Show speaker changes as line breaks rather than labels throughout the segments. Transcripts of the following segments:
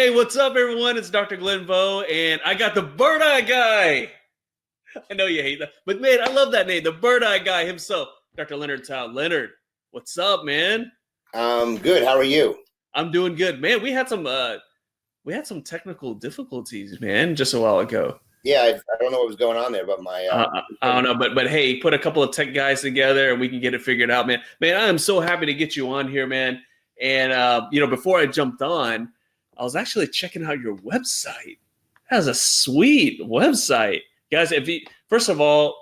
Hey, what's up, everyone? It's Dr. Glenn Vo, and I got the Birdeye guy. I know you hate that, but man, I love that name, the Birdeye guy himself, Dr. Leonard Tau. Leonard, what's up, man?
Good. How are you?
I'm doing good, man. We had some technical difficulties, man, just a while ago.
Yeah, I don't know what was going on there, but
I don't know, but hey, put a couple of tech guys together, and we can get it figured out, man. Man, I am so happy to get you on here, man. And before I jumped on, I was actually checking out your website. That's a sweet website, guys. First of all,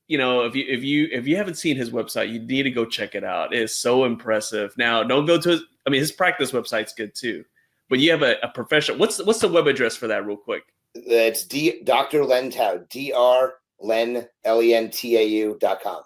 if you haven't seen his website, you need to go check it out. It is so impressive. Now, don't go to his practice website's good too, but you have a professional. What's the web address for that, real quick?
It's Dr. Len Tau, drlentau.com.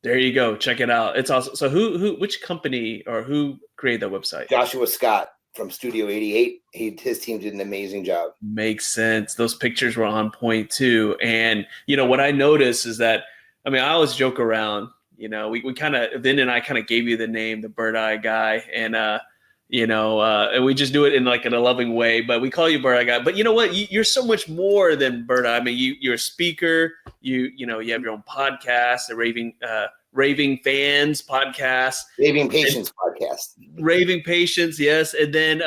There you go. Check it out. It's awesome. So which company or who created that website?
Joshua Scott from Studio 88. His team did an amazing job.
Makes sense. Those pictures were on point too. And what I noticed is that, I always joke around, we kind of, Vin and I kind of gave you the name, the Birdeye guy. And, and we just do it in like in a loving way, but we call you Birdeye guy. But you know what? You're so much more than Birdeye. You're a speaker. You have your own podcast, the Raving Fans podcast,
Raving Patients podcast,
Raving Patients, yes. And then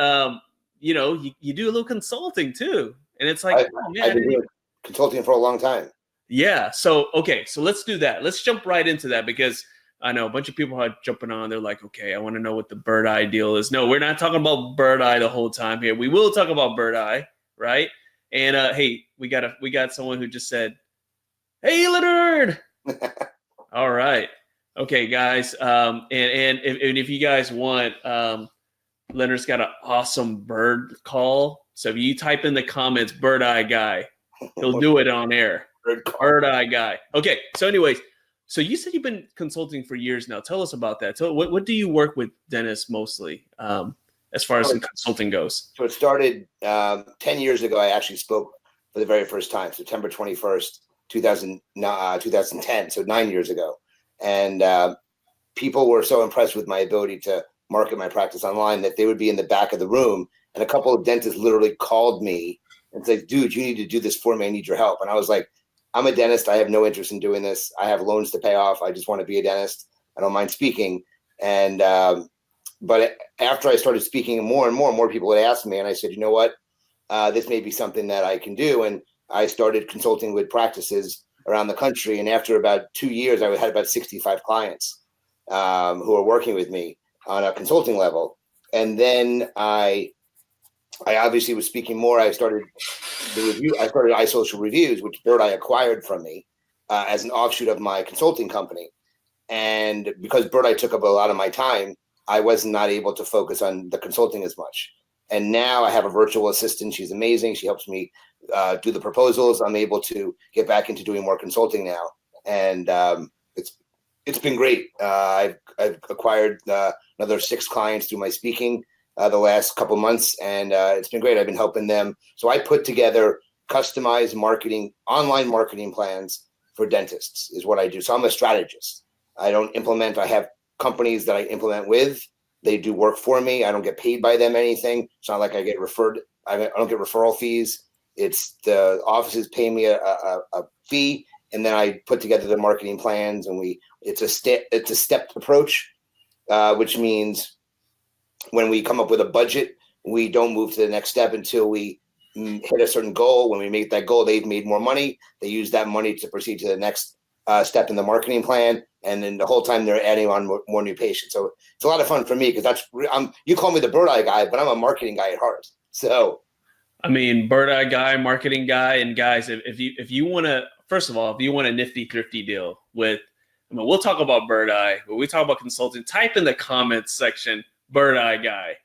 you do a little consulting too, and it's like,
I've been doing consulting for a long time.
Yeah. So let's do that. Let's jump right into that, because I know a bunch of people are jumping on. They're like, okay, I want to know what the Birdeye deal is. No, we're not talking about Birdeye the whole time here. We will talk about Birdeye, right? And hey, we got someone who just said, "Hey, Leonard." All right. Okay, guys. And if you guys want, Leonard's got an awesome bird call. So if you type in the comments, Birdeye guy, he'll do it on air. Birdeye guy. Okay. So anyways, so you said you've been consulting for years now. Tell us about that. So what do you work with dentists mostly, as far as consulting goes?
So it started 10 years ago. I actually spoke for the very first time, September 21st, 2010. So 9 years ago. And people were so impressed with my ability to market my practice online that they would be in the back of the room. And a couple of dentists literally called me and said, "Dude, you need to do this for me. I need your help." And I was like, "I'm a dentist. I have no interest in doing this. I have loans to pay off. I just want to be a dentist. I don't mind speaking." And but after I started speaking, more and more people would ask me, and I said, "You know what? This may be something that I can do." And I started consulting with practices around the country. And after about 2 years, I had about 65 clients who are working with me on a consulting level. And then I obviously was speaking more. I started iSocial Reviews, which Birdeye acquired from me as an offshoot of my consulting company. And because Birdeye took up a lot of my time, I was not able to focus on the consulting as much. And now I have a virtual assistant. She's amazing. She helps me do the proposals. I'm able to get back into doing more consulting now. And it's been great. I've acquired another 6 clients through my speaking the last couple months, and it's been great. I've been helping them. So I put together customized online marketing plans for dentists is what I do. So I'm a strategist. I don't implement. I have companies that I implement with. They do work for me. I don't get paid by them anything. It's not like I get referred. I don't get referral fees. It's the offices pay me a fee, and then I put together the marketing plans, and it's a stepped approach, which means when we come up with a budget, we don't move to the next step until we hit a certain goal. When we make that goal, they've made more money. They use that money to proceed to the next step in the marketing plan. And then the whole time they're adding on more new patients. So it's a lot of fun for me, because you call me the Birdeye guy, but I'm a marketing guy at heart. So,
Birdeye guy, marketing guy, and guys, if you want to, first of all, if you want a Nifty Thrifty deal with, we'll talk about Birdeye, but we talk about consulting. Type in the comments section, Birdeye guy.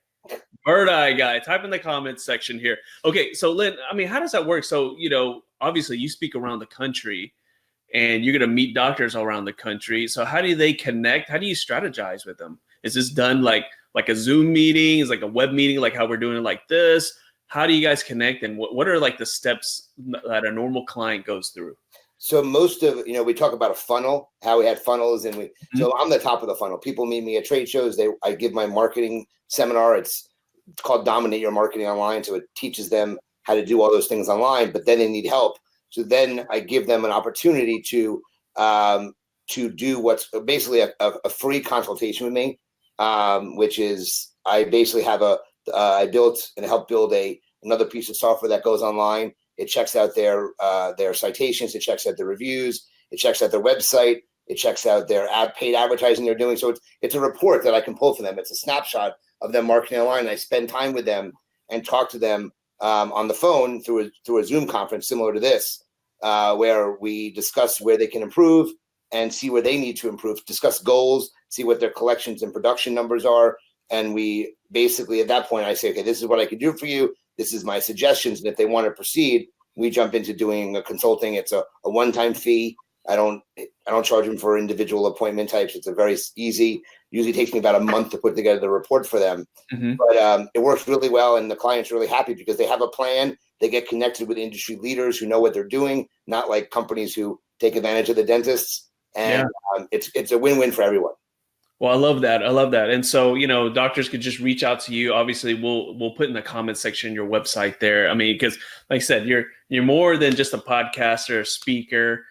Birdeye guy. Type in the comments section here. Okay, so Len, how does that work? So, obviously you speak around the country, and you're going to meet doctors all around the country. So how do they connect? How do you strategize with them? Is this done like a Zoom meeting? Is like a web meeting, like how we're doing it like this? How do you guys connect? And what are like the steps that a normal client goes through?
So most of, we talk about a funnel, how we had funnels, and so I'm the top of the funnel. People meet me at trade shows. I give my marketing seminar. It's it's called Dominate Your Marketing Online. So it teaches them how to do all those things online, but then they need help. So then I give them an opportunity to do what's basically a free consultation with me, which is I basically have I built and helped build another piece of software that goes online. It checks out their citations, it checks out their reviews, it checks out their website, it checks out their paid advertising they're doing. So it's a report that I can pull for them. It's a snapshot of them marketing online. And I spend time with them and talk to them on the phone through a Zoom conference similar to this, where we discuss where they can improve and see where they need to improve, discuss goals, see what their collections and production numbers are. And we basically, at that point, I say, okay, this is what I can do for you. This is my suggestions. And if they want to proceed, we jump into doing a consulting. It's a one-time fee. I don't charge them for individual appointment types. It's a very easy, usually takes me about a month to put together the report for them. Mm-hmm. But it works really well. And the client's really happy because they have a plan. They get connected with industry leaders who know what they're doing, not like companies who take advantage of the dentists. And it's a win-win for everyone.
Well, I love that. I love that. And so, doctors could just reach out to you. Obviously, we'll put in the comment section your website there. I mean, because like I said, you're more than just a podcaster, a speaker,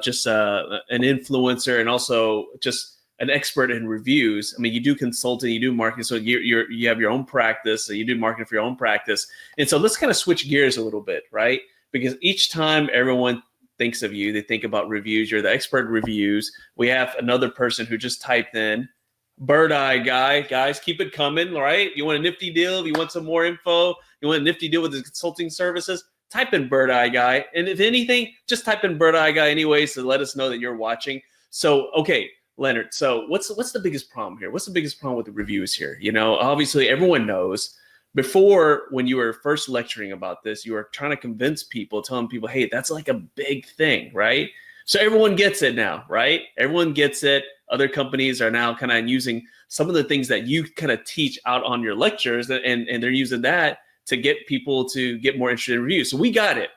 just an influencer, and also just an expert in reviews. I mean, you do consulting, you do marketing, so you have your own practice, so you do marketing for your own practice. And so let's kind of switch gears a little bit, right? Because each time everyone thinks of you, they think about reviews. You're the expert in reviews. We have another person who just typed in Birdeye guy. Guys, keep it coming, right? You want a Nifty deal? If you want some more info, you want a Nifty deal with the consulting services, type in Birdeye guy. And if anything, just type in Birdeye guy anyways to let us know that you're watching. So, okay, Leonard, so what's the biggest problem here? What's the biggest problem with the reviews here? Obviously everyone knows. Before, when you were first lecturing about this, you were trying to convince people, telling people, hey, that's like a big thing, right? So everyone gets it now, right? Everyone gets it. Other companies are now kind of using some of the things that you kind of teach out on your lectures, and they're using that to get people to get more interested in reviews. So we got it,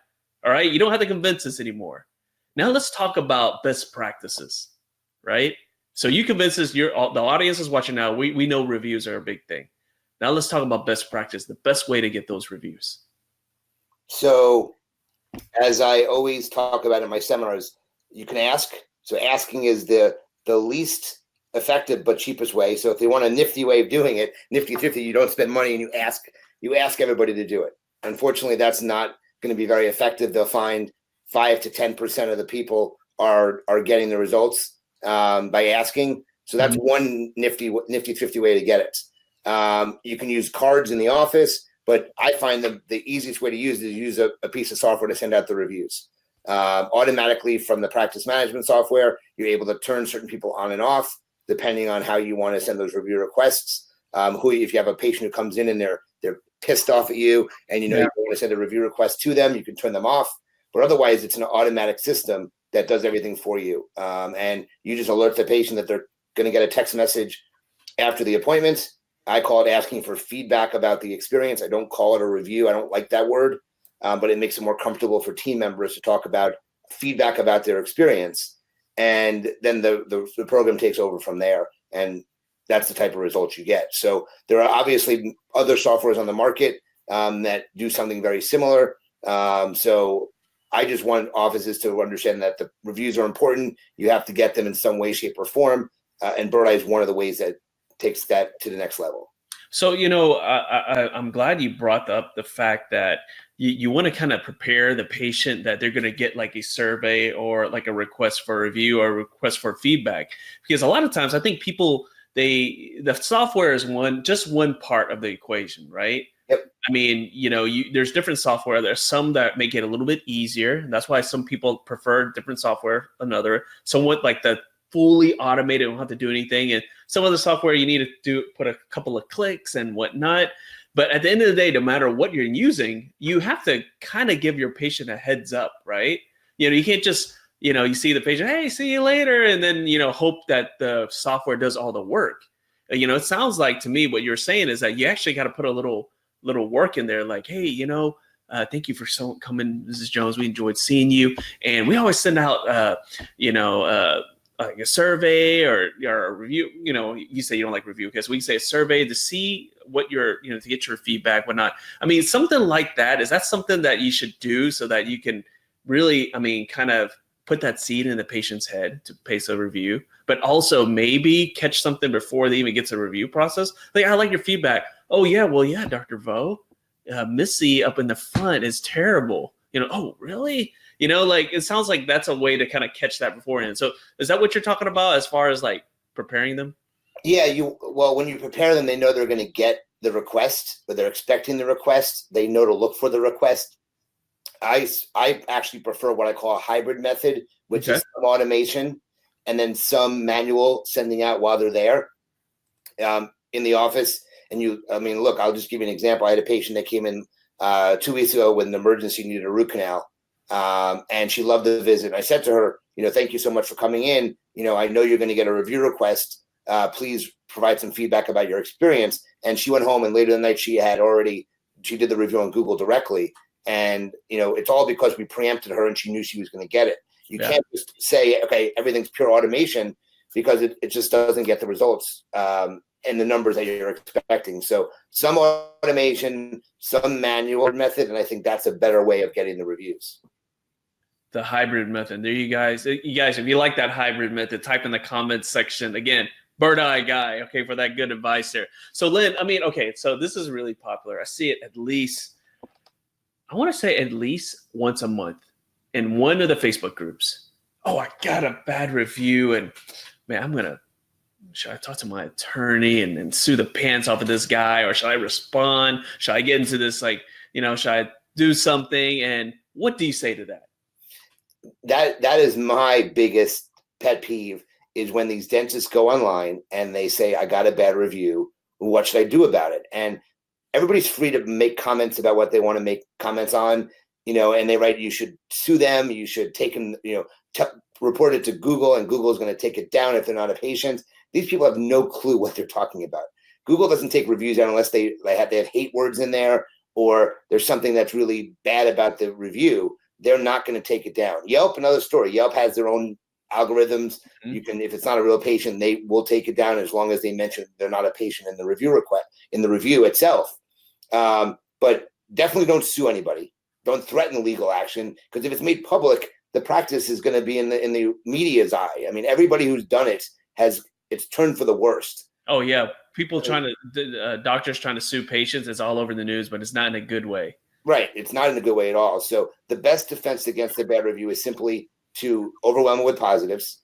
all right? You don't have to convince us anymore. Now let's talk about best practices, right? So you convince us, the audience is watching now, we know reviews are a big thing. Now let's talk about best practice, the best way to get those reviews.
So as I always talk about in my seminars, you can ask. So asking is the least effective but cheapest way. So if they want a nifty way of doing it, Nifty Thrifty, you don't spend money and you ask everybody to do it. Unfortunately, that's not going to be very effective. They'll find 5 to 10% of the people are getting the results by asking. So that's one nifty Thrifty way to get it. You can use cards in the office, but I find the easiest way to use a piece of software to send out the reviews. Automatically from the practice management software, you're able to turn certain people on and off depending on how you want to send those review requests. If you have a patient who comes in and they're pissed off at you and you want to send a review request to them, you can turn them off. But otherwise, it's an automatic system that does everything for you. And you just alert the patient that they're going to get a text message after the appointment. I call it asking for feedback about the experience. I don't call it a review. I don't like that word, but it makes it more comfortable for team members to talk about feedback about their experience. And then the program takes over from there. And that's the type of results you get. So there are obviously other softwares on the market that do something very similar. So I just want offices to understand that the reviews are important. You have to get them in some way, shape, or form. And Birdeye is one of the ways that takes that to the next level.
So, I'm glad you brought up the fact that you want to kind of prepare the patient that they're going to get like a survey or like a request for review or a request for feedback. Because a lot of times I think people, the software is just one part of the equation, right?
Yep.
I mean, there's different software. There's some that make it a little bit easier. That's why some people prefer different software than another. Somewhat like the fully automated, don't have to do anything. And some of the software you need to put a couple of clicks and whatnot. But at the end of the day, no matter what you're using, you have to kind of give your patient a heads up, right? You can't just, you see the patient, hey, see you later. And then, hope that the software does all the work. It sounds like to me, what you're saying is that you actually got to put a little work in there. Like, hey, thank you for coming, Mrs. Jones. We enjoyed seeing you. And we always send out, like a survey or a review. You say you don't like review, okay, so we can say a survey to see what to get your feedback, whatnot. I mean, something like that. Is that something that you should do so that you can really, kind of put that seed in the patient's head to pace a review, but also maybe catch something before they even get to the review process? Like, I like your feedback. Oh yeah, well, yeah, Dr. Vo, Missy up in the front is terrible. Oh, really? Like, it sounds like that's a way to kind of catch that beforehand. So is that what you're talking about as far as like preparing them?
Yeah, when you prepare them, they know they're going to get the request, or they're expecting the request. They know to look for the request. I actually prefer what I call a hybrid method, which is some automation and then some manual sending out while they're there in the office. And look, I'll just give you an example. I had a patient that came in 2 weeks ago with an emergency, needed a root canal. And she loved the visit. I said to her, thank you so much for coming in. I know you're going to get a review request. Please provide some feedback about your experience. And she went home, and later in the night, she did the review on Google directly. And, it's all because we preempted her and she knew she was going to get it. You can't just say, okay, everything's pure automation, because it just doesn't get the results and the numbers that you're expecting. So some automation, some manual method, and I think that's a better way of getting the reviews.
The hybrid method. There you guys. You guys, if you like that hybrid method, type in the comments section. Again, Birdeye guy, okay, for that good advice there. So Len, okay, so this is really popular. I see it at least once a month in one of the Facebook groups. Oh, I got a bad review, and man, should I talk to my attorney and sue the pants off of this guy, or should I respond? Should I get into this, should I do something? And what do you say to that?
That is my biggest pet peeve, is when these dentists go online and they say, I got a bad review. What should I do about it? And everybody's free to make comments about what they want to make comments on, and they write, you should sue them. You should take them, report it to Google, and Google is going to take it down if they're not a patient. These people have no clue what they're talking about. Google doesn't take reviews down unless they have hate words in there, or there's something that's really bad about the review. They're not going to take it down. Yelp, another story. Yelp has their own algorithms. Mm-hmm. You can, if it's not a real patient, they will take it down as long as they mention they're not a patient in the review request, in the review itself. But definitely don't sue anybody. Don't threaten legal action, because if it's made public, the practice is going to be in the media's eye. Everybody who's done it's turned for the worst.
Oh yeah, people doctors trying to sue patients. It's all over the news, but it's not in a good way.
Right, it's not in a good way at all. So the best defense against a bad review is simply to overwhelm it with positives.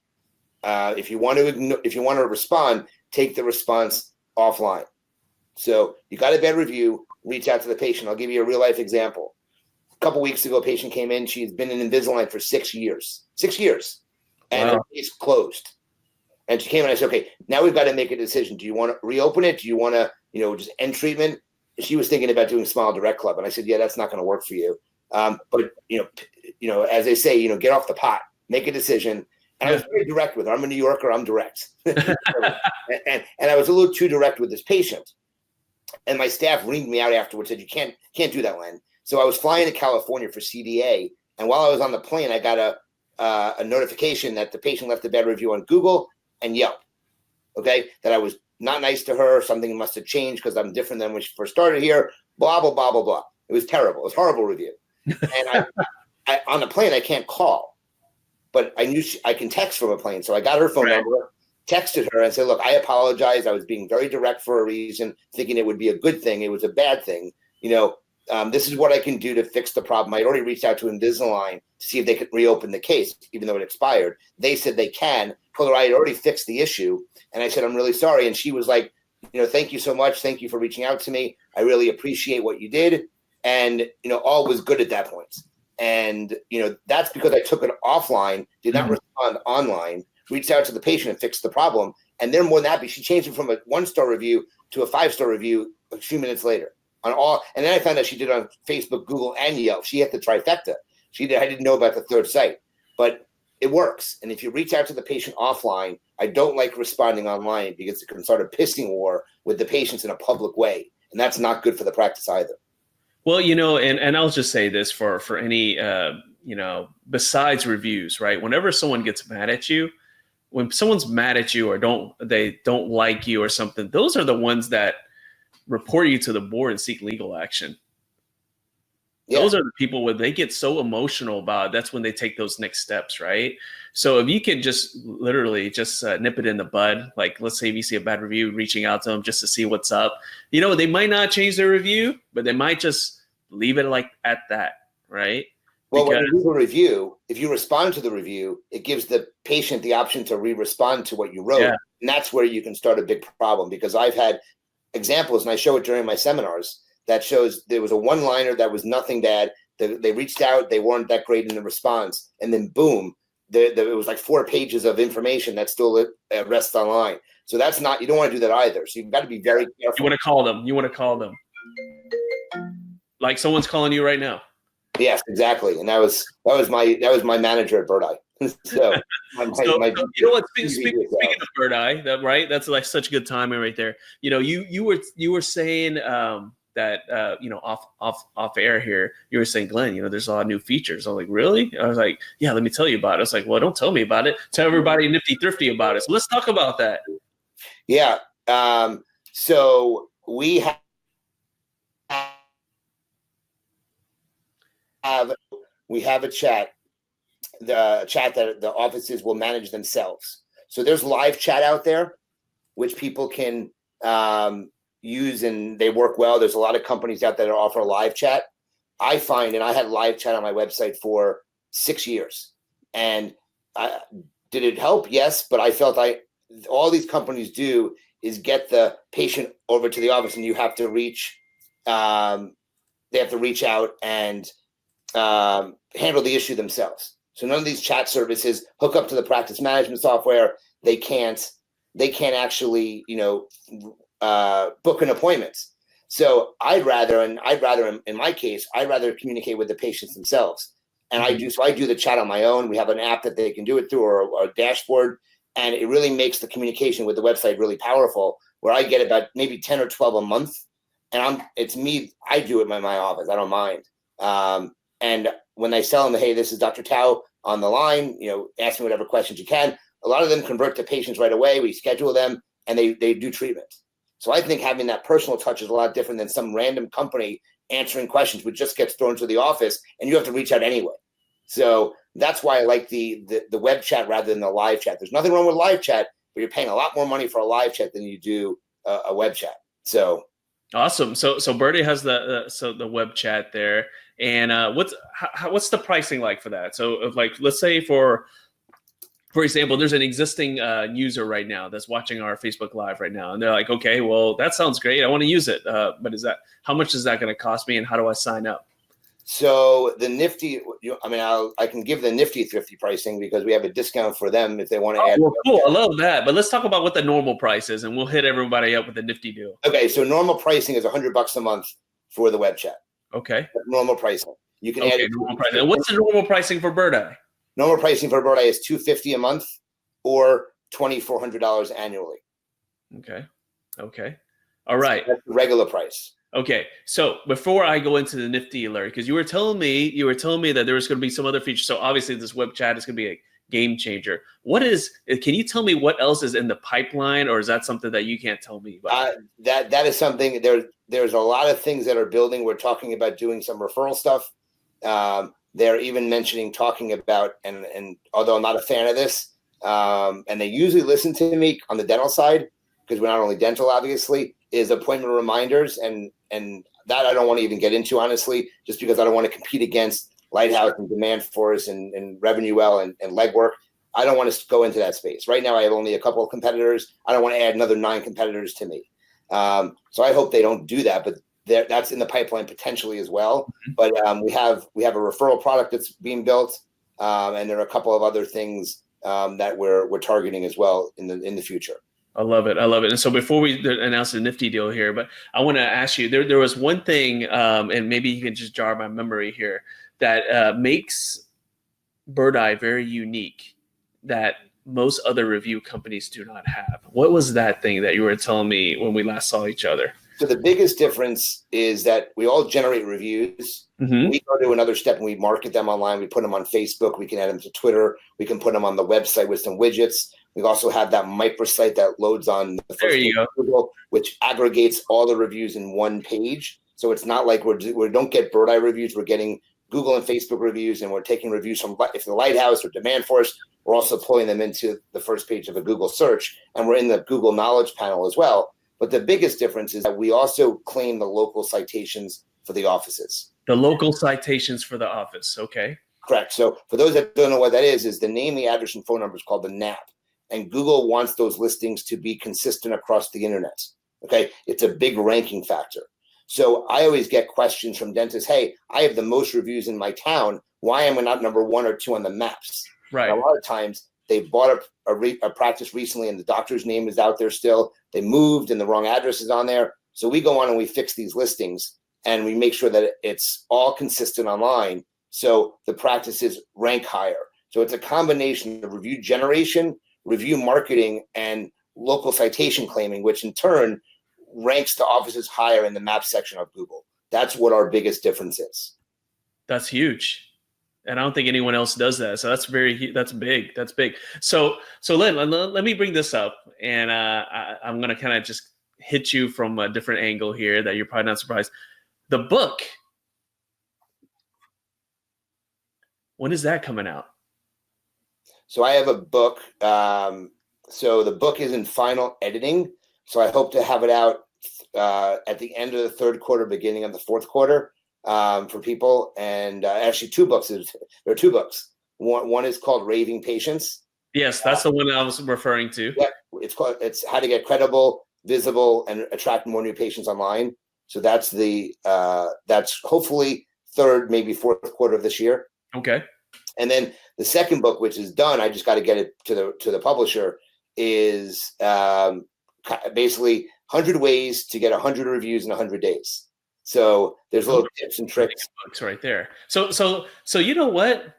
If you want to respond, take the response offline. So you got a bad review, reach out to the patient. I'll give you a real life example. A couple weeks ago, a patient came in. She's been in Invisalign for 6 years. 6 years. And her case closed. And she came in, and I said, okay, now we've got to make a decision. Do you want to reopen it? Do you want to, just end treatment? She was thinking about doing Smile Direct Club. And I said, yeah, that's not going to work for you. But, as they say, get off the pot, make a decision. And I was very direct with her. I'm a New Yorker. I'm direct. and I was a little too direct with this patient. And my staff reamed me out afterwards, said, you can't do that, Len. So I was flying to California for CDA. And while I was on the plane, I got a notification that the patient left a bad review on Google and Yelp. Okay. That I was not nice to her. Something must have changed because I'm different than when she first started here. Blah, blah, blah, blah, blah. It was terrible. It was a horrible review. And I on the plane, I can't call. But I knew I can text from a plane. So I got her phone number, texted her and said, look, I apologize. I was being very direct for a reason, thinking it would be a good thing. It was a bad thing. This is what I can do to fix the problem. I had already reached out to Invisalign to see if they could reopen the case, even though it expired. They said they can. Told her I had already fixed the issue. And I said, I'm really sorry. And she was like, thank you so much. Thank you for reaching out to me. I really appreciate what you did. And, all was good at that point. And, that's because I took it offline, did not respond online, reached out to the patient and fixed the problem. And they're more than happy. She changed it from a 1-star review to a 5-star review a few minutes later. And then I found out she did it on Facebook, Google, and Yelp. She had the trifecta. I didn't know about the third site, but it works. And if you reach out to the patient offline, I don't like responding online because it can start a pissing war with the patients in a public way. And that's not good for the practice either.
Well, and I'll just say this for any, besides reviews, right? Whenever someone gets mad at you, when someone's mad at you or they don't like you or something, those are the ones that report you to the board and seek legal action. Yeah. Those are the people where they get so emotional about it. That's when they take those next steps, right? So if you can just literally just nip it in the bud, like let's say if you see a bad review, reaching out to them just to see what's up, they might not change their review, but they might just leave it like at that, right?
Well, when you do a review, if you respond to the review, it gives the patient the option to re-respond to what you wrote. Yeah. And that's where you can start a big problem, because I've had examples, and I show it during my seminars, that shows there was a one-liner that was nothing bad. They reached out, they weren't that great in the response, and then boom, it was like 4 pages of information that still rests online. So that's not, you don't want to do that either. So you've got to be very careful.
You want to call them. Like someone's calling you right now.
Yes, exactly. And that was my manager at Birdeye. So,
you know what? Speaking of Birdeye, right? That's like such good timing right there. You were saying that off air here, you were saying, Glenn, there's a lot of new features. I was like, really? I was like, yeah, let me tell you about it. I was like, well, don't tell me about it. Tell everybody Nifty Thrifty about it. So let's talk about that.
Yeah. So we have a chat, the chat that the offices will manage themselves. So there's live chat out there, which people can use, and they work well. There's a lot of companies out there that offer live chat. I find, and I had live chat on my website for 6 years. And did it help? Yes, but I felt all these companies do is get the patient over to the office, and you have to reach, they have to reach out and handle the issue themselves. So none of these chat services hook up to the practice management software. They can't actually, book an appointment. So I'd rather in my case, I'd rather communicate with the patients themselves. And I do the chat on my own. We have an app that they can do it through, or a dashboard. And it really makes the communication with the website really powerful, where I get about maybe 10 or 12 a month. And it's me, I do it in my office. I don't mind. And when I tell them, hey, this is Dr. Tau on the line, ask me whatever questions you can. A lot of them convert to patients right away. We schedule them, and they do treatment. So I think having that personal touch is a lot different than some random company answering questions, which just gets thrown to the office, and you have to reach out anyway. So that's why I like the web chat rather than the live chat. There's nothing wrong with live chat, but you're paying a lot more money for a live chat than you do a web chat. So
awesome. So Birdeye has the web chat there. And what's the pricing like for that? So if, like, let's say for example, there's an existing user right now that's watching our Facebook Live right now, and they're like, okay, well, that sounds great. I want to use it. But how much is that going to cost me, and how do I sign up?
So the Nifty, I can give the Nifty Thrifty pricing, because we have a discount for them if they want to add.
Well, cool. I love that. But let's talk about what the normal price is, and we'll hit everybody up with the Nifty deal.
Okay. So normal pricing is $100 a month for the web chat.
Okay.
That's normal pricing. You can add it.
Normal pricing. And what's the normal pricing for Birdeye?
Normal pricing for Birdeye is $250 a month, or $2,400 annually.
Okay. All right.
So that's the regular price.
Okay. So before I go into the Nifty, Larry, because you were telling me that there was going to be some other features. So obviously this web chat is going to be a game changer. Can you tell me what else is in the pipeline, or is that something that you can't tell me about?
That is something. There's a lot of things that are building. We're talking about doing some referral stuff. They're even talking about, and although I'm not a fan of this, and they usually listen to me on the dental side, because we're not only dental, obviously, is appointment reminders, and that I don't want to even get into, honestly, just because I don't want to compete against Lighthouse and Demand Force and Revenue Well and Legwork. I don't want to go into that space. Right now I have only a couple of competitors. I don't want to add another 9 competitors to me. So I hope they don't do that, but that's in the pipeline potentially as well. But we have a referral product that's being built, and there are a couple of other things that we're targeting as well in the future.
I love it. And so before we announce the Nifty deal here, but I want to ask you, there was one thing, and maybe you can just jar my memory here, that makes Birdeye very unique that most other review companies do not have. What was that thing that you were telling me when we last saw each other?
So the biggest difference is that we all generate reviews.
Mm-hmm.
We go to another step and we market them online. We put them on Facebook. We can add them to Twitter. We can put them on the website with some widgets. We also have that microsite that loads on the first
There you
page
go.
of Google, which aggregates all the reviews in one page. So it's not like we don't get Birdeye reviews. We're getting Google and Facebook reviews, and we're taking reviews from if the Lighthouse or Demand Force. We're also pulling them into the first page of a Google search, and we're in the Google Knowledge panel as well. But the biggest difference is that we also claim the local citations for the offices.
The local citations for the office. Okay.
Correct. So for those that don't know what that is the name, the address, and phone number is called the NAP. And Google wants those listings to be consistent across the internet. Okay. It's a big ranking factor. So I always get questions from dentists. Hey, I have the most reviews in my town. Why am I not number 1 or 2 on the maps?
Right.
And a lot of times they bought a practice recently and the doctor's name is out there still. They moved and the wrong address is on there. So we go on and we fix these listings and we make sure that it's all consistent online. So the practices rank higher. So it's a combination of review generation, review marketing, and local citation claiming, which in turn ranks the offices higher in the map section of Google. That's what our biggest difference is.
That's huge. And I don't think anyone else does that. So that's big. That's big. So Len, let me bring this up, and I'm going to kind of just hit you from a different angle here that you're probably not surprised. The book, when is that coming out?
So I have a book. So the book is in final editing. So I hope to have it out at the end of the third quarter, beginning of the fourth quarter. For people, and actually 2 books. There are 2 books. One is called Raving Patients.
Yes, that's the one I was referring to.
Yeah, it's how to get credible, visible, and attract more new patients online. So that's that's hopefully third, maybe fourth quarter of this year.
Okay.
And then the second book, which is done, I just got to get it to the publisher, is basically 100 ways to get 100 reviews in 100 days. So there's little tips and tricks.
Books right there. So you know what,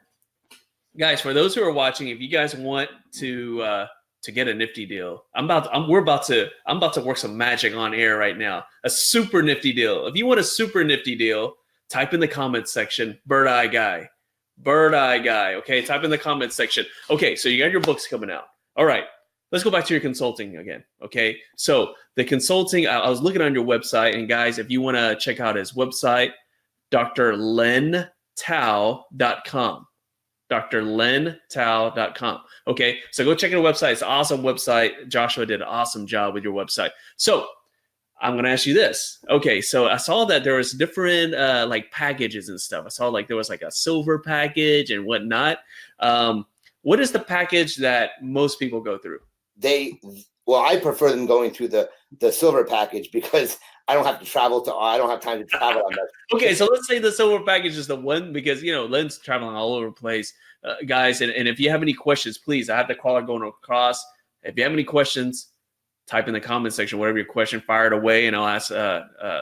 guys, for those who are watching, if you guys want to get a nifty deal, I'm about to work some magic on air right now. A super nifty deal. If you want a super nifty deal, type in the comments section, Birdeye guy. Okay, type in the comments section. Okay, so you got your books coming out. All right. Let's go back to your consulting again, okay? So the consulting, I was looking on your website, and guys, if you want to check out his website, drlentau.com, drlentau.com, okay? So go check out the website. It's an awesome website. Joshua did an awesome job with your website. So I'm going to ask you this. Okay, so I saw that there was different like packages and stuff. I saw like there was like a silver package and whatnot. What is the package that most people go through?
I prefer them going through the silver package because I don't have to travel I don't have time to travel on that.
Okay, so let's say the silver package is the one because, Len's traveling all over the place, guys. And if you have any questions, please, I have the caller going across. If you have any questions, type in the comment section, whatever your question, fire it away, and I'll ask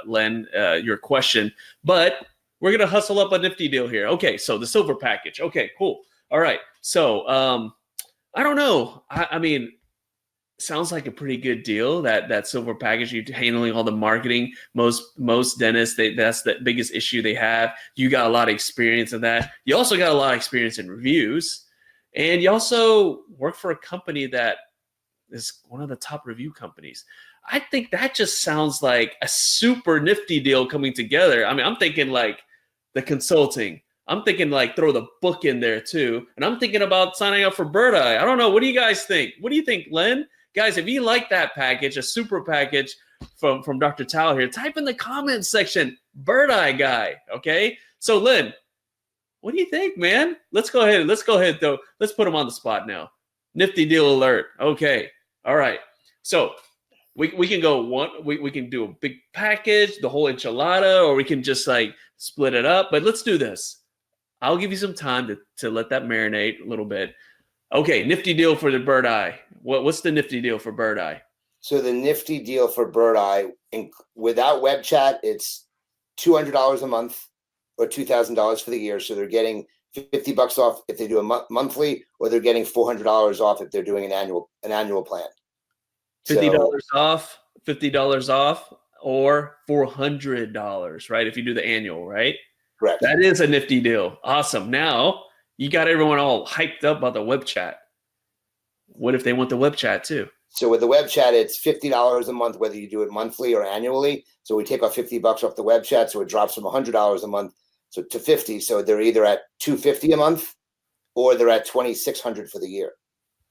Len your question. But we're going to hustle up a nifty deal here. Okay, so the silver package. Okay, cool. All right. So I don't know. I mean, sounds like a pretty good deal, that silver package. You're handling all the marketing. Most dentists, that's the biggest issue they have. You got a lot of experience in that. You also got a lot of experience in reviews, and you also work for a company that is one of the top review companies. I think that just sounds like a super nifty deal coming together. I mean, I'm thinking like the consulting. I'm thinking like throw the book in there too. And I'm thinking about signing up for Birdeye. I don't know. What do you guys think? What do you think, Len? Guys, if you like that package, a super package from Dr. Tau here, type in the comments section, Birdeye guy, okay? So, Len, what do you think, man? Let's go ahead, though. Let's put him on the spot now. Nifty deal alert. Okay. All right. So, we can go we can do a big package, the whole enchilada, or we can just like split it up. But let's do this. I'll give you some time to let that marinate a little bit. Okay, nifty deal for the Birdeye. What's the nifty deal for Birdeye?
So the nifty deal for Birdeye, without web chat, it's $200 a month or $2,000 for the year. So they're getting $50 off if they do a monthly, or they're getting $400 off if they're doing an annual plan.
$50 off. $50 off. or $400, right? If you do the annual, right?
Correct.
That is a nifty deal. Awesome. Now you got everyone all hyped up about the web chat. What if they want the web chat too?
So with the web chat, it's $50 a month, whether you do it monthly or annually. So we take off $50 off the web chat, so it drops from $100 a month to $50. So they're either at $250 a month or they're at $2,600 for the year.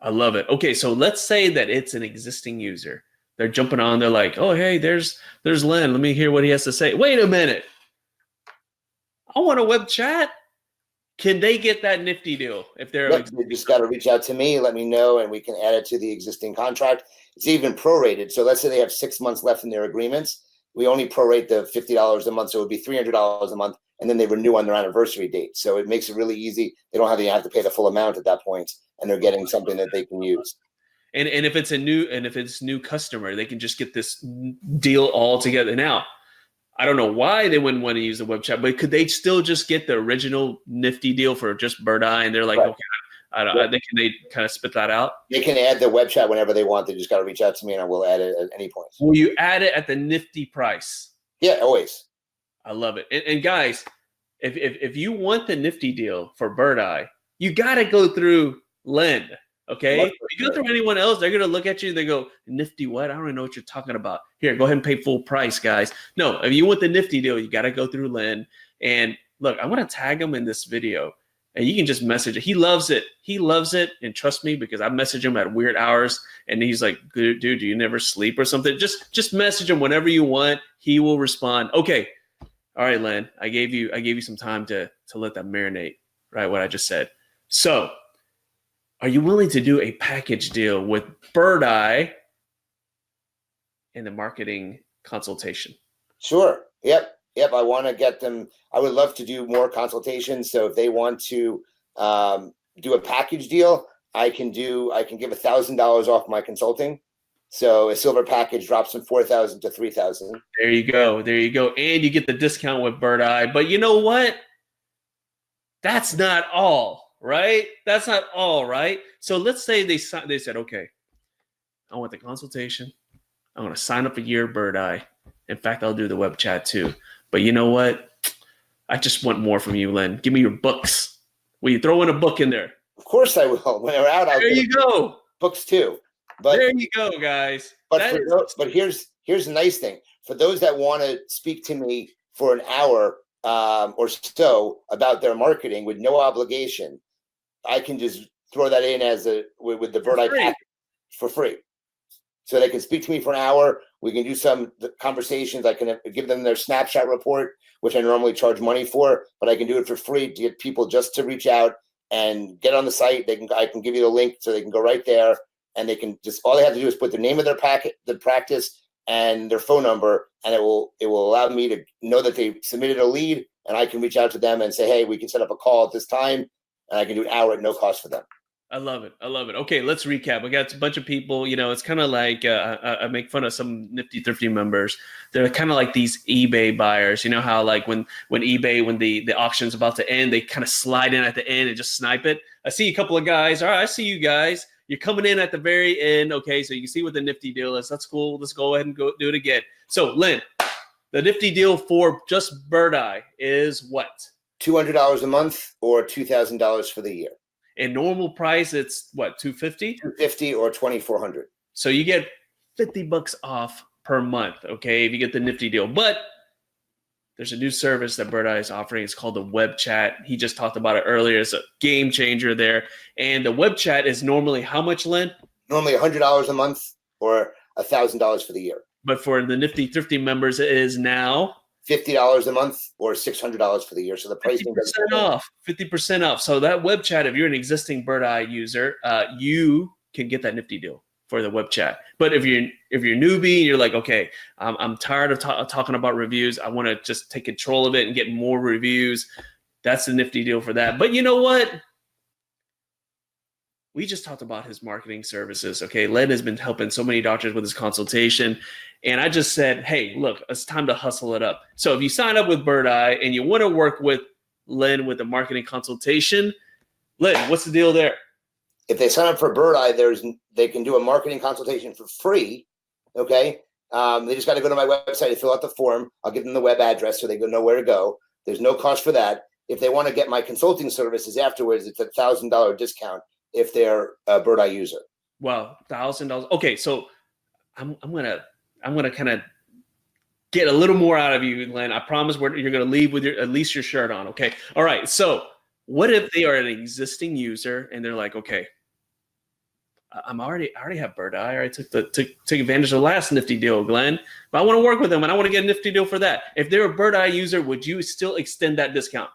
I love it. Okay, so let's say that it's an existing user. They're jumping on. They're like, "Oh, hey, there's Len. Let me hear what he has to say." Wait a minute. I want a web chat. Can they get that nifty deal if they're?
Yep, you just got to reach out to me, let me know, and we can add it to the existing contract. It's even prorated. So let's say they have 6 months left in their agreements. We only prorate the $50 a month, so it would be $300 a month, and then they renew on their anniversary date. So it makes it really easy. They don't have to pay the full amount at that point, and they're getting something that they can use.
And if it's new customer, they can just get this deal all together. Now, I don't know why they wouldn't want to use the web chat, but could they still just get the original nifty deal for just Birdeye? And they're like, right. Okay, can they kind of spit that out?
They can add the web chat whenever they want. They just got to reach out to me, and I will add it at any point.
Will you add it at the nifty price?
Yeah, always.
I love it. And guys, if you want the nifty deal for Birdeye, you got to go through Len. Okay, if you go through anyone else, they're gonna look at you. They go, "Nifty what? I don't even know what you're talking about." Here, go ahead and pay full price, guys. No, if you want the nifty deal, you got to go through Len. And look, I want to tag him in this video, and you can just message it. He loves it. He loves it, and trust me, because I message him at weird hours, and he's like, "Dude, do you never sleep or something?" Just message him whenever you want. He will respond. Okay, all right, Len. I gave you some time to let that marinate. Right, what I just said. So. Are you willing to do a package deal with Birdeye in the marketing consultation?
Sure. Yep. I want to get them. I would love to do more consultations. So if they want to do a package deal, I can give $1,000 off my consulting. So a silver package drops from $4,000 to $3,000.
There you go. And you get the discount with Birdeye. But you know what? That's not all. Right? That's not all, right? So let's say they said, okay, I want the consultation. I want to sign up a year Birdeye. In fact, I'll do the web chat too. But you know what? I just want more from you, Len. Give me your books. Will you throw in a book in there?
Of course I will. When they're out,
there you go.
Books too. But
there you go, guys.
But here's the nice thing. For those that want to speak to me for an hour or so about their marketing with no obligation, I can just throw that in with the Birdeye package for free. So they can speak to me for an hour. We can do some conversations. I can give them their snapshot report, which I normally charge money for, but I can do it for free to get people just to reach out and get on the site. I can give you the link so they can go right there, and they can all they have to do is put the name of their practice and their phone number, and it will allow me to know that they submitted a lead, and I can reach out to them and say, hey, we can set up a call at this time. And I can do an hour at no cost for them.
I love it. Okay, let's recap. We got a bunch of people. It's kind of like I make fun of some Nifty Thrifty members. They're kind of like these eBay buyers. You know how like when eBay, when the auction's about to end, they kind of slide in at the end and just snipe it. I see a couple of guys. All right, I see you guys. You're coming in at the very end. Okay, so you can see what the Nifty deal is. That's cool. Let's go ahead and go do it again. So, Len, the Nifty deal for just Birdeye is what?
$200 a month or $2,000 for the year.
In normal price, it's what, $250?
$250 or $2,400.
So you get $50 off per month, okay, if you get the Nifty deal. But there's a new service that Birdeye is offering. It's called the web chat. He just talked about it earlier. It's a game changer there. And the web chat is normally how much, Len?
Normally $100 a month or $1,000 for the year.
But for the Nifty Thrifty members, it is now
$50 a month or $600 for the year. So the pricing
50% off. 50% off. So that web chat, if you're an existing Birdeye user, you can get that Nifty deal for the web chat. But if you're newbie, you're like, okay, I'm tired of talking about reviews. I want to just take control of it and get more reviews. That's the Nifty deal for that. But you know what? We just talked about his marketing services. Okay, Len has been helping so many doctors with his consultation. And I just said, hey, look, it's time to hustle it up. So if you sign up with Birdeye and you want to work with Len with the marketing consultation, Len, what's the deal there?
If they sign up for Birdeye, they can do a marketing consultation for free. Okay. They just got to go to my website and fill out the form. I'll give them the web address so they know where to go. There's no cost for that. If they want to get my consulting services afterwards, it's $1,000 discount if they're a Birdeye user.
Wow, $1,000. Okay, so I'm gonna kind of get a little more out of you, Len. I promise you're gonna leave with at least your shirt on. Okay. All right. So what if they are an existing user and they're like, okay, I already have Birdeye. I already took advantage of the last Nifty deal, Glenn. But I want to work with them and I want to get a Nifty deal for that. If they're a Birdeye user, would you still extend that discount?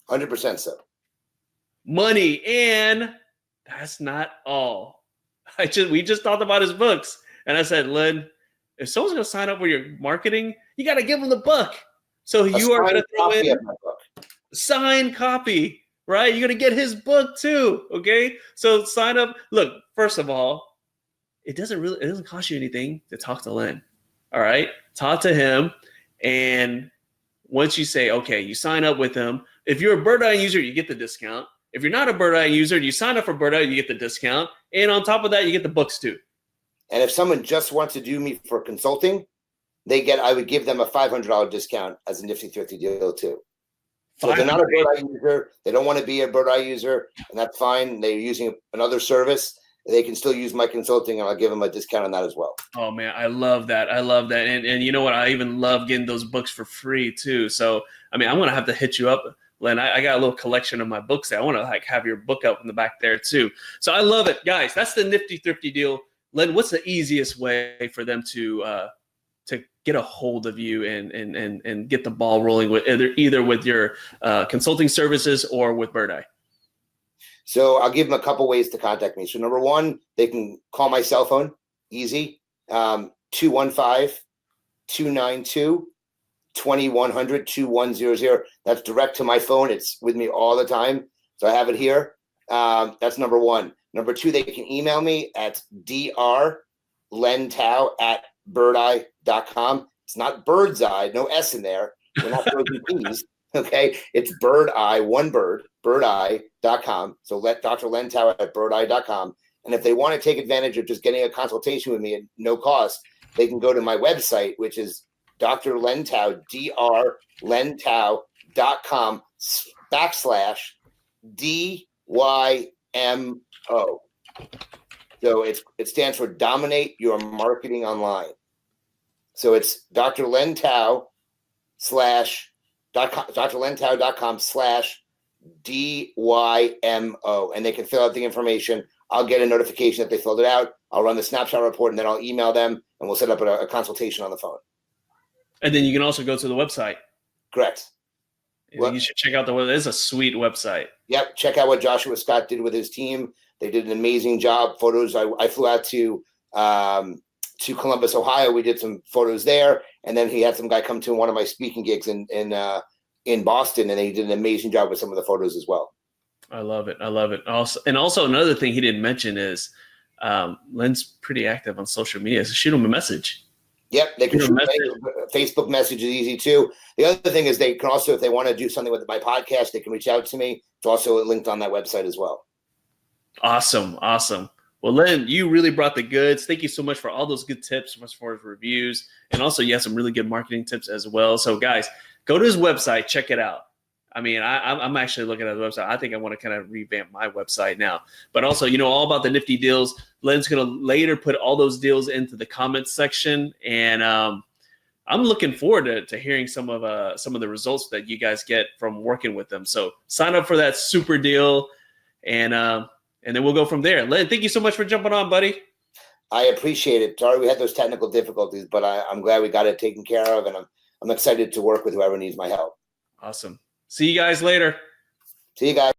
100% so.
Money, and that's not all. We just talked about his books, and I said, Len, if someone's going to sign up for your marketing, you got to give them the book. So you are going to throw in a signed copy, right? You're going to get his book too, okay? So sign up. Look, first of all, it doesn't cost you anything to talk to Len, all right? Talk to him, and once you say, okay, you sign up with him. If you're a Birdeye user, you get the discount. If you're not a Birdeye user, you sign up for Birdeye, you get the discount. And on top of that, you get the books too.
And if someone just wants to do me for consulting, I would give them a $500 discount as a Nifty Thrifty deal too. So if they're not a Birdeye user, they don't want to be a Birdeye user, and that's fine. They're using another service. They can still use my consulting, and I'll give them a discount on that as well.
Oh man, I love that. And you know what? I even love getting those books for free too. So I mean, I'm gonna have to hit you up, Len. I got a little collection of my books there. I want to have your book up in the back there too. So I love it, guys. That's the Nifty Thrifty deal. Len, what's the easiest way for them to get a hold of you and get the ball rolling with either with your consulting services or with Birdeye?
So I'll give them a couple ways to contact me. So number one, they can call my cell phone, easy, 215-292-2100, 2100. That's direct to my phone. It's with me all the time. So I have it here. That's number one. Number two, they can email me at drlentau@birdeye.com. It's not bird's eye, no S in there. We're not birds and peas. Okay, it's Birdeye, one bird, birdeye.com. So let Dr. Len Tau at birdeye.com. And if they want to take advantage of just getting a consultation with me at no cost, they can go to my website, which is Dr. Len Tau, drlentau.com/DYMO. So it stands for Dominate Your Marketing Online. So it's Dr. Len Tau drlentau.com/DYMO, and they can fill out the information. I'll get a notification that they filled it out. I'll run the snapshot report, and then I'll email them, and we'll set up a consultation on the phone.
And then you can also go to the website.
Correct.
You should check out it's a sweet website.
Yep. Check out what Joshua Scott did with his team. They did an amazing job. Photos. I flew out to Columbus, Ohio. We did some photos there, and then he had some guy come to one of my speaking gigs in Boston, and he did an amazing job with some of the photos as well.
I love it. Also another thing he didn't mention is Len's pretty active on social media. So shoot him a message.
Yep, they can shoot a Facebook message is easy too. The other thing is they can also, if they want to do something with my podcast, they can reach out to me. It's also linked on that website as well.
Awesome. Well, Len, you really brought the goods. Thank you so much for all those good tips as far as reviews. And also, you have some really good marketing tips as well. So, guys, go to his website. Check it out. I mean, I'm actually looking at the website. I think I want to kind of revamp my website now. But also, all about the Nifty deals. Len's going to later put all those deals into the comments section. And I'm looking forward to hearing some of the results that you guys get from working with them. So sign up for that super deal. And then we'll go from there. Len, thank you so much for jumping on, buddy.
I appreciate it. Sorry we had those technical difficulties, but I'm glad we got it taken care of, and I'm excited to work with whoever needs my help.
Awesome. See you guys later.
See you guys.